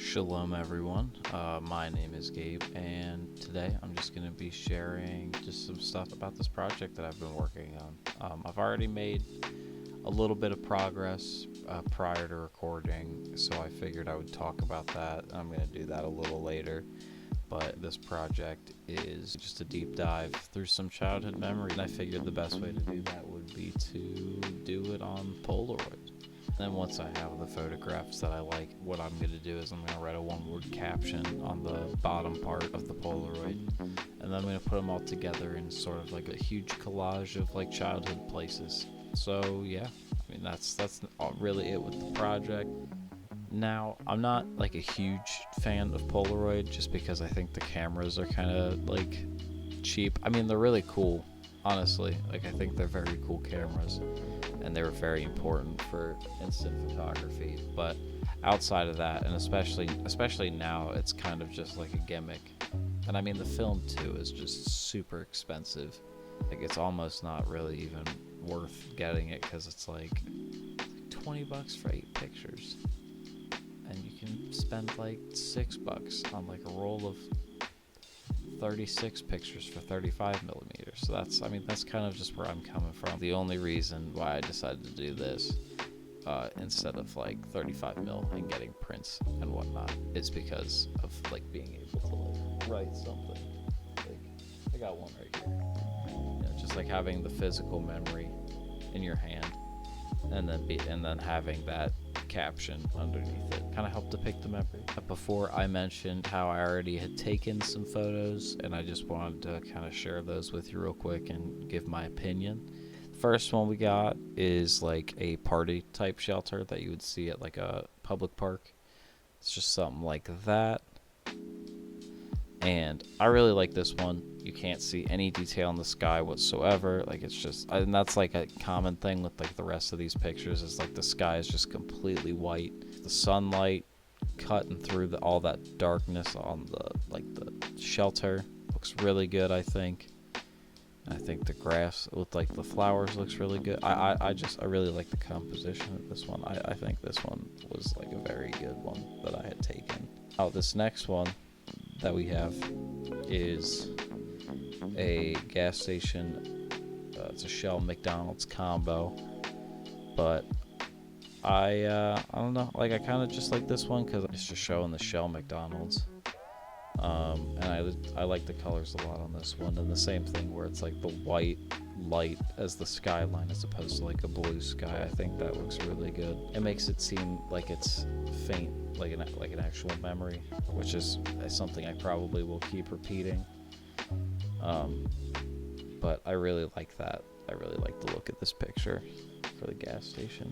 Shalom everyone, my name is Gabe, and today I'm just going to be sharing just some stuff about this project that I've been working on. I've already made a little bit of progress prior to recording, so I figured I would talk about that. I'm going to do that a little later, but this project is just a deep dive through some childhood memories, and I figured the best way to do that would be to do it on Polaroid. Then once I have the photographs that I like, what I'm going to do is I'm going to write a one-word caption on the bottom part of the Polaroid, and then I'm going to put them all together in sort of like a huge collage of like childhood places. So yeah, I mean that's really it with the project. Now, I'm not like a huge fan of Polaroid just because I think the cameras are kind of like cheap. I mean, they're really cool, honestly. Like, I think they're very cool cameras, and they were very important for instant photography. But outside of that, and especially now, it's kind of just like a gimmick. And I mean, the film too is just super expensive. Like, it's almost not really even worth getting it because it's like $20 for 8 pictures, and you can spend like $6 on like a roll of 36 pictures for 35 millimeters. So that's kind of just where I'm coming from. The only reason why I decided to do this instead of like 35 mil and getting prints and whatnot is because of like being able to like write something. Like, I got one right here. You know, just like having the physical memory in your hand, and then having that caption underneath it kind of helped depict the memory. Before, I mentioned how I already had taken some photos, and I just wanted to kind of share those with you real quick and give my opinion. First one we got is like a party type shelter that you would see at like a public park. It's just something like that, and I really like this one. You can't see any detail in the sky whatsoever. Like, it's just, and that's like a common thing with like the rest of these pictures, is like the sky is just completely white. The sunlight cutting through all that darkness on the shelter looks really good, I think. I think the grass with like the flowers looks really good. I really like the composition of this one. I think this one was like a very good one that I had taken. This next one that we have is a gas station. It's a Shell McDonald's combo, but I don't know, like, I kind of just like this one because it's just showing the Shell McDonald's, and I like the colors a lot on this one, and the same thing where it's like the white light as the skyline as opposed to like a blue sky. I think that looks really good. It makes it seem like it's faint, like an actual memory, which is something I probably will keep repeating. But I really like that. I really like the look of this picture for the gas station.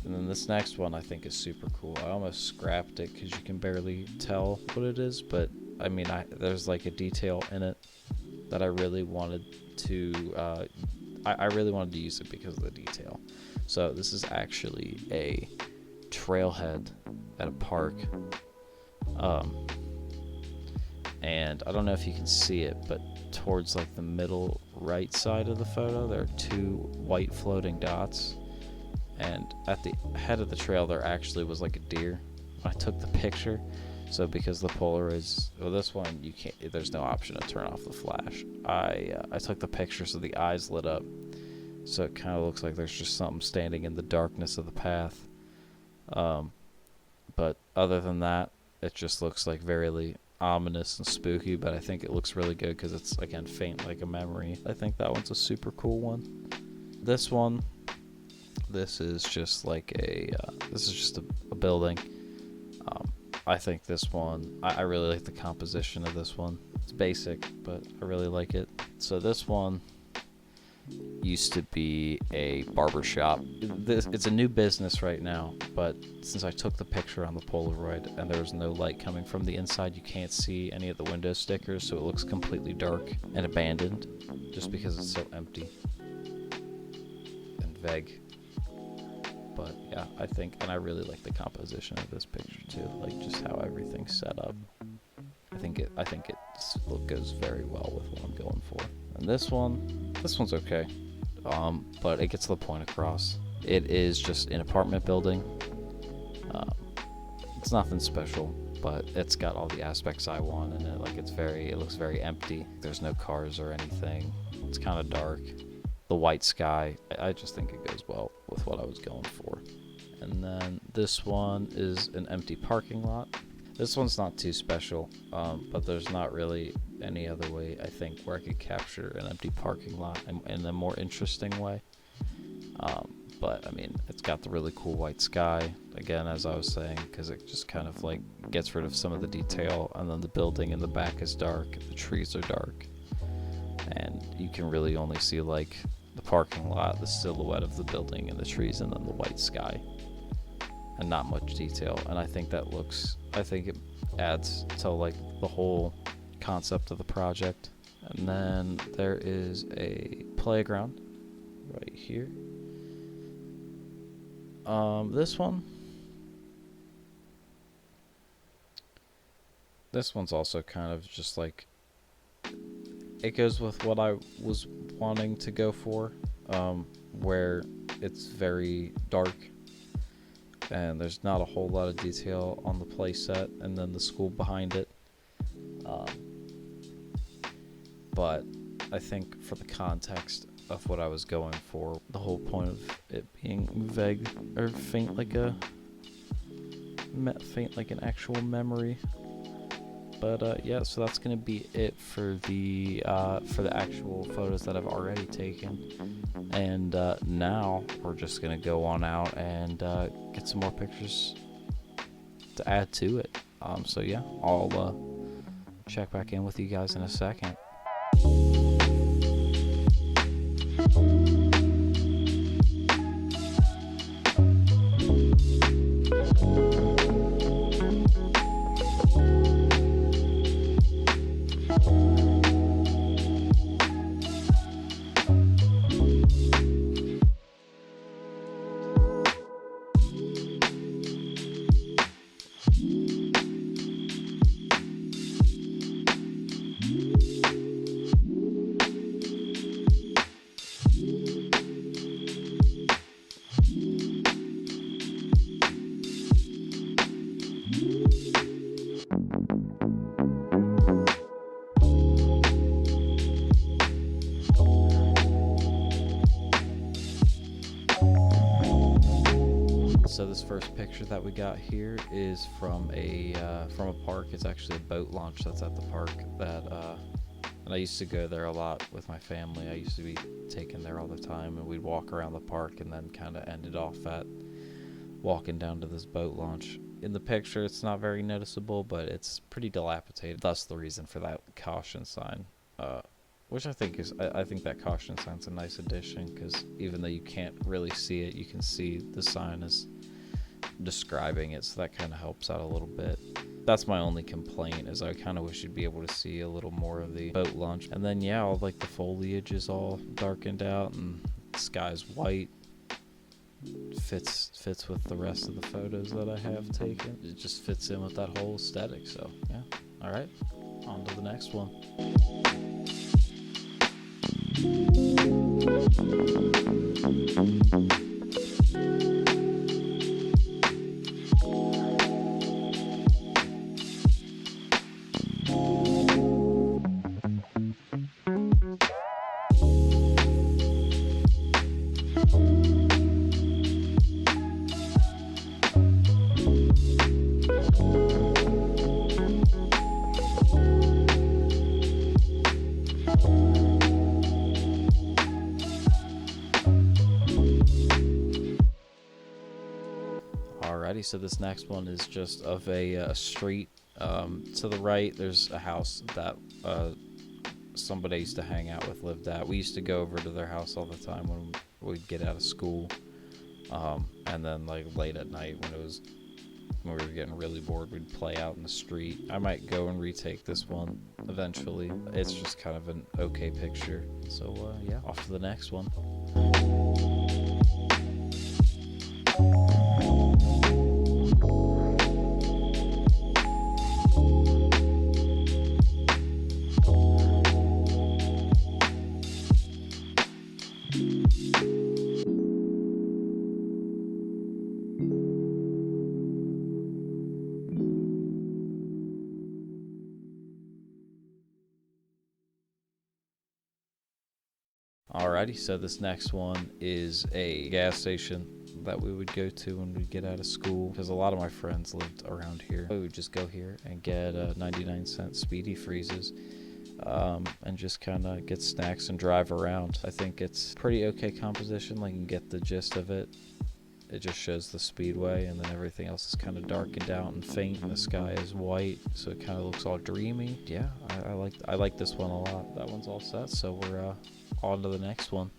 And then this next one I think is super cool. I almost scrapped it because you can barely tell what it is, but I mean, there's like a detail in it that I really wanted to I really wanted to use it because of the detail. So this is actually a trailhead at a park, and I don't know if you can see it, but towards like the middle right side of the photo, there are 2 white floating dots, and at the head of the trail there actually was like a deer when I took the picture. So because the Polaroids, well, this one you can't, there's no option to turn off the flash. I took the picture so the eyes lit up, so it kind of looks like there's just something standing in the darkness of the path. But other than that, it just looks like very ominous and spooky, but I think it looks really good because it's, again, faint like a memory. I think that one's a super cool one. This one, this is just like a building. I think this one, I really like the composition of this one. It's basic, but I really like it. So this one used to be a barber shop. It's a new business right now, but since I took the picture on the Polaroid and there was no light coming from the inside, you can't see any of the window stickers, so it looks completely dark and abandoned just because it's so empty and vague. But yeah, I think, and I really like the composition of this picture too, like just how everything's set up. I think it goes very well with what I'm going for. And this one's okay, but it gets the point across. It is just an apartment building. It's nothing special, but it's got all the aspects I want in it. Like it looks very empty. There's no cars or anything. It's kind of dark. The white sky, I just think it goes well with what I was going for. And then this one is an empty parking lot. This one's not too special, but there's not really any other way, I think, where I could capture an empty parking lot in a more interesting way. But I mean, it's got the really cool white sky, again, as I was saying, because it just kind of like gets rid of some of the detail. And then the building in the back is dark, the trees are dark, and you can really only see like the parking lot, the silhouette of the building and the trees, and then the white sky, and not much detail. And I think it adds to like the whole concept of the project. And then there is a playground right here. This one's also kind of just like, it goes with what I was wanting to go for, where it's very dark and there's not a whole lot of detail on the play set and then the school behind it. But I think for the context of what I was going for, the whole point of it being vague or faint like an actual memory. But yeah, so that's gonna be it for the actual photos that I've already taken. And now we're just gonna go on out and get some more pictures to add to it. So yeah, I'll check back in with you guys in a second. So this first picture that we got here is from a park. It's actually a boat launch that's at the park and I used to go there a lot with my family. I used to be taken there all the time, and we'd walk around the park and then kind of ended off at walking down to this boat launch. In the picture, it's not very noticeable, but it's pretty dilapidated. That's the reason for that caution sign, which I think that caution sign's a nice addition, because even though you can't really see it, you can see the sign is describing it, so that kind of helps out a little bit. That's my only complaint, is I kind of wish you'd be able to see a little more of the boat launch. And then yeah, all like the foliage is all darkened out and the sky's white. Fits with the rest of the photos that I have taken. It just fits in with that whole aesthetic. So yeah, all right, on to the next one. Alrighty, so this next one is just of a street. To the right, there's a house that somebody I used to hang out with lived at. We used to go over to their house all the time when we'd get out of school. And then like late at night when we were getting really bored, we'd play out in the street. I might go and retake this one eventually. It's just kind of an okay picture. So yeah, off to the next one. Alrighty, so this next one is a gas station that we would go to when we get out of school, because a lot of my friends lived around here. We would just go here and get 99-cent speedy freezes, and just kind of get snacks and drive around. I think it's pretty okay composition, like you can get the gist of it. It just shows the speedway, and then everything else is kind of darkened out and faint, and the sky is white, so it kind of looks all dreamy. Yeah, I like this one a lot. That one's all set, so we're on to the next one.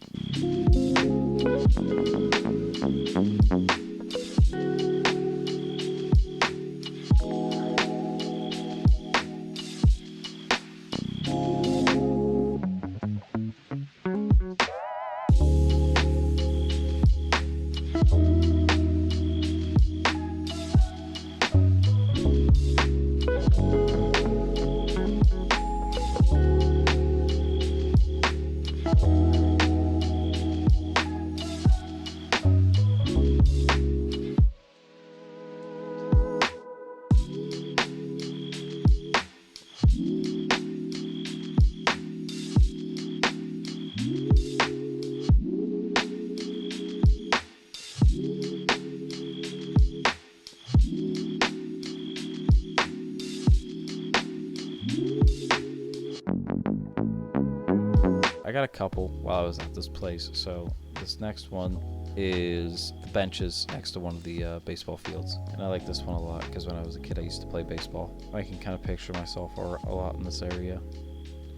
I got a couple while I was at this place. So this next one is the benches next to one of the baseball fields, and I like this one a lot because when I was a kid I used to play baseball. I can kind of picture myself a lot in this area.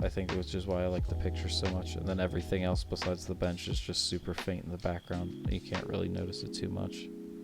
I think it was just why I like the picture so much, and then everything else besides the bench is just super faint in the background. You can't really notice it too much,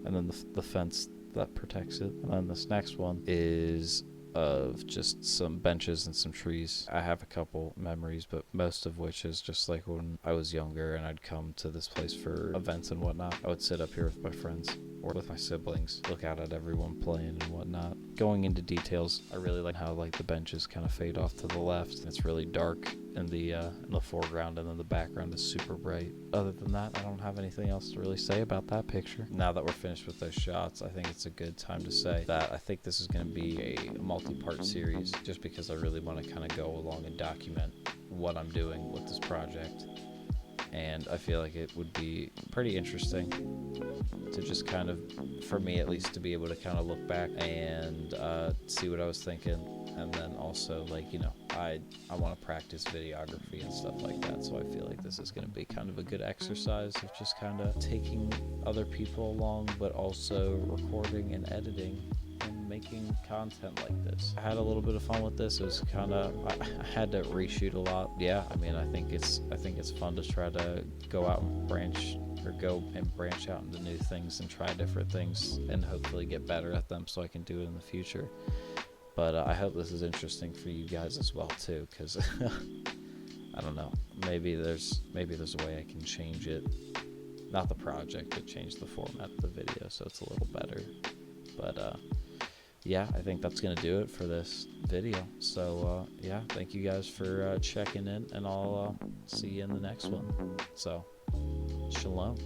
and then the fence that protects it. And then this next one is of just some benches and some trees. I have a couple memories, but most of which is just like when I was younger and I'd come to this place for events and whatnot. I would sit up here with my friends or with my siblings, look out at everyone playing and whatnot. Going into details, I really like how like the benches kind of fade off to the left. It's really dark in the foreground, and then the background is super bright. Other than that, I don't have anything else to really say about that picture. Now that we're finished with those shots, I think it's a good time to say that I think this is going to be a multi-part series, just because I really want to kind of go along and document what I'm doing with this project. And I feel like it would be pretty interesting to just kind of, for me at least, to be able to kind of look back and see what I was thinking. And then also, like, you know, I want to practice videography and stuff like that. So I feel like this is going to be kind of a good exercise of just kind of taking other people along, but also recording and editing and making content like this. I had a little bit of fun with this. It was kind of, I had to reshoot a lot. Yeah, I mean, I think it's fun to try to go out and branch out into new things and try different things and hopefully get better at them so I can do it in the future. But I hope this is interesting for you guys as well too, because I don't know, maybe there's a way I can change it, not the project, but change the format of the video so it's a little better. But yeah, I think that's gonna do it for this video. So yeah, thank you guys for checking in, and I'll see you in the next one. So shalom.